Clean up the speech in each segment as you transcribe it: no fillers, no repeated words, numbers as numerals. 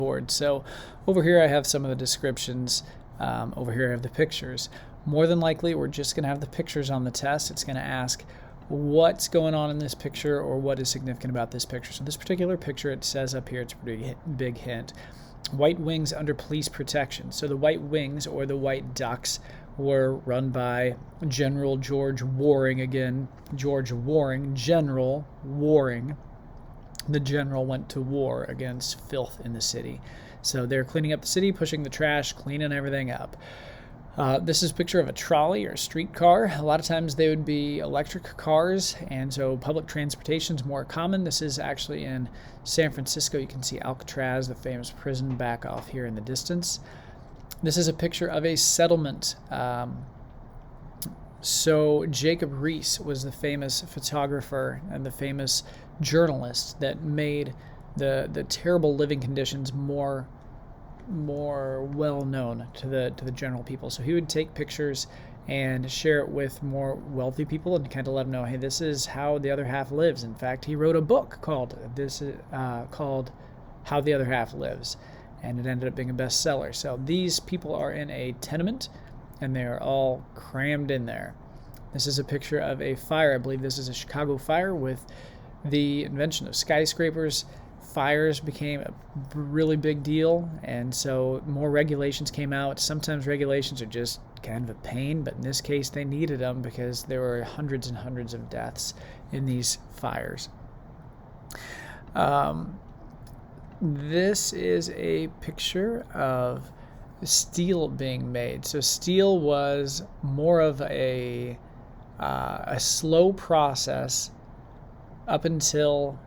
board. So over here I have some of the descriptions. Over here I have the pictures. More than likely, we're just going to have the pictures on the test. It's going to ask what's going on in this picture or what is significant about this picture. So this particular picture, it says up here, it's a pretty big hint. White wings under police protection. So the White Wings, or the White Ducks, were run by General George Waring. Again, George Waring, General Waring. The general went to war against filth in the city. So they're cleaning up the city, pushing the trash, cleaning everything up. This is a picture of a trolley or a streetcar. A lot of times they would be electric cars, and so public transportation is more common. This is actually in San Francisco. You can see Alcatraz, the famous prison, back off here in the distance. This is a picture of a settlement. So Jacob Riis was the famous photographer and the famous journalist that made the terrible living conditions more well known to the general people. So he would take pictures and share it with more wealthy people and kind of let them know, hey, this is how the other half lives. In fact, he wrote a book called How the Other Half Lives, and it ended up being a bestseller. So these people are in a tenement, and they are all crammed in there. This is a picture of a fire. I believe this is a Chicago fire. With the invention of skyscrapers, fires became a really big deal, and so more regulations came out. Sometimes regulations are just kind of a pain, but in this case they needed them because there were hundreds and hundreds of deaths in these fires. This is a picture of steel being made. So steel was more of a slow process up until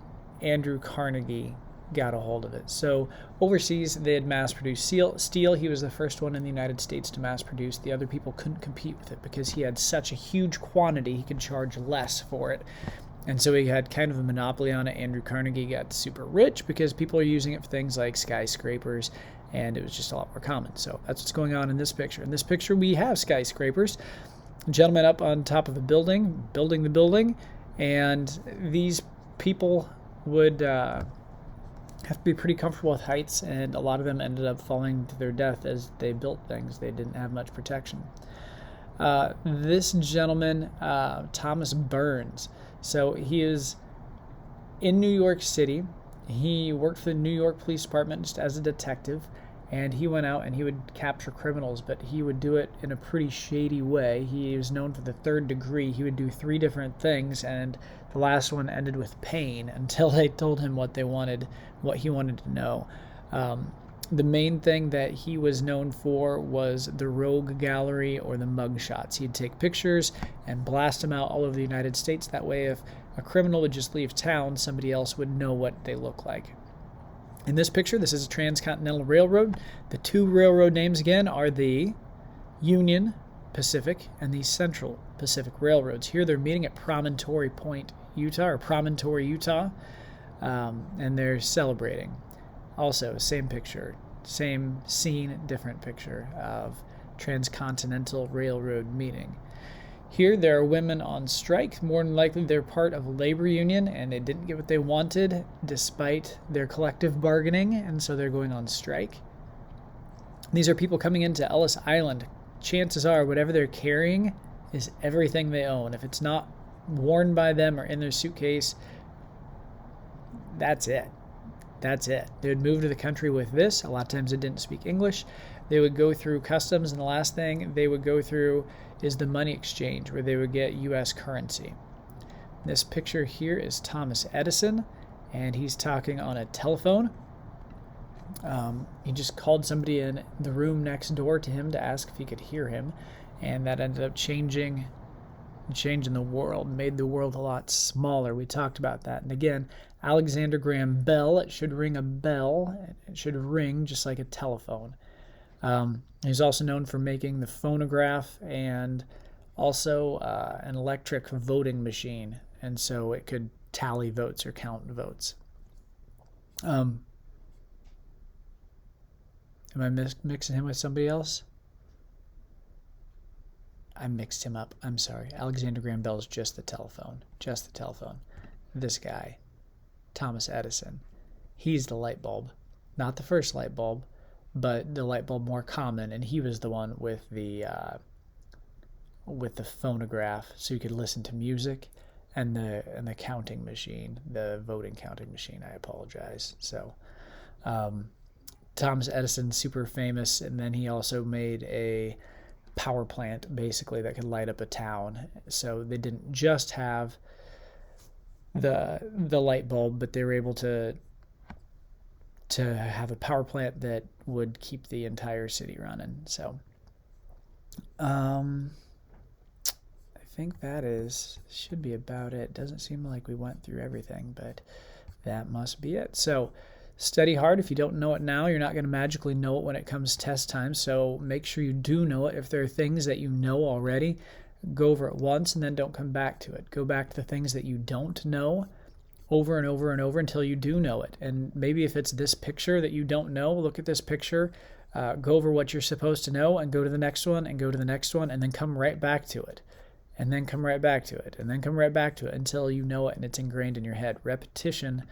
Andrew Carnegie got a hold of it. So overseas, they had mass-produced steel. He was the first one in the United States to mass-produce. The other people couldn't compete with it because he had such a huge quantity, he could charge less for it. And so he had kind of a monopoly on it. Andrew Carnegie got super rich because people are using it for things like skyscrapers, and it was just a lot more common. So that's what's going on in this picture. In this picture, we have skyscrapers. A gentleman up on top of a building, building the building, and these people would have to be pretty comfortable with heights, and a lot of them ended up falling to their death as they built things. They didn't have much protection. This gentleman, Thomas Burns, so he is in New York City. He worked for the New York Police Department just as a detective, and he went out and he would capture criminals, but he would do it in a pretty shady way. He was known for the third degree. He would do 3 different things, and the last one ended with pain until they told him what he wanted to know. The main thing that he was known for was the rogue gallery or the mug shots. He'd take pictures and blast them out all over the United States. That way, if a criminal would just leave town, somebody else would know what they look like. In this picture, this is a transcontinental railroad. The 2 railroad names again are the Union Pacific and the Central Pacific Railroads. Here they're meeting at Promontory Point, Utah, and they're celebrating. Also, same picture, same scene, different picture of transcontinental railroad meeting. Here, there are women on strike. More than likely, they're part of a labor union, and they didn't get what they wanted despite their collective bargaining, and so they're going on strike. These are people coming into Ellis Island. Chances are, whatever they're carrying is everything they own. If it's not worn by them or in their suitcase, that's it. That's it. They would move to the country with this. A lot of times they didn't speak English. They would go through customs, and the last thing they would go through is the money exchange, where they would get U.S. currency. This picture here is Thomas Edison, and he's talking on a telephone. He just called somebody in the room next door to him to ask if he could hear him, and that ended up changing the world, made the world a lot smaller. We talked about that. And again, Alexander Graham Bell, it should ring a bell. It should ring just like a telephone. He's also known for making the phonograph and also an electric voting machine, and so it could tally votes or count votes. Am I mixing him with somebody else? I mixed him up. I'm sorry. Alexander Graham Bell is just the telephone. Just the telephone. This guy, Thomas Edison, he's the light bulb. not the first light bulb, but the light bulb more common, and he was the one with the phonograph, so you could listen to music, and the counting machine, the voting counting machine. I apologize. So, Thomas Edison, super famous, and then he also made a power plant basically that could light up a town. So they didn't just have the light bulb, but they were able to have a power plant that would keep the entire city running. So, I think that should be about it. Doesn't seem like we went through everything, but that must be it. So study hard. If you don't know it now, you're not going to magically know it when it comes test time. So make sure you do know it. If there are things that you know already, go over it once and then don't come back to it. Go back to the things that you don't know over and over and over until you do know it. And maybe if it's this picture that you don't know, look at this picture, go over what you're supposed to know and go to the next one and go to the next one and then come right back to it. And then come right back to it, and then come right back to it until you know it and it's ingrained in your head. Repetition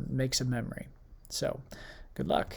makes a memory. So, good luck.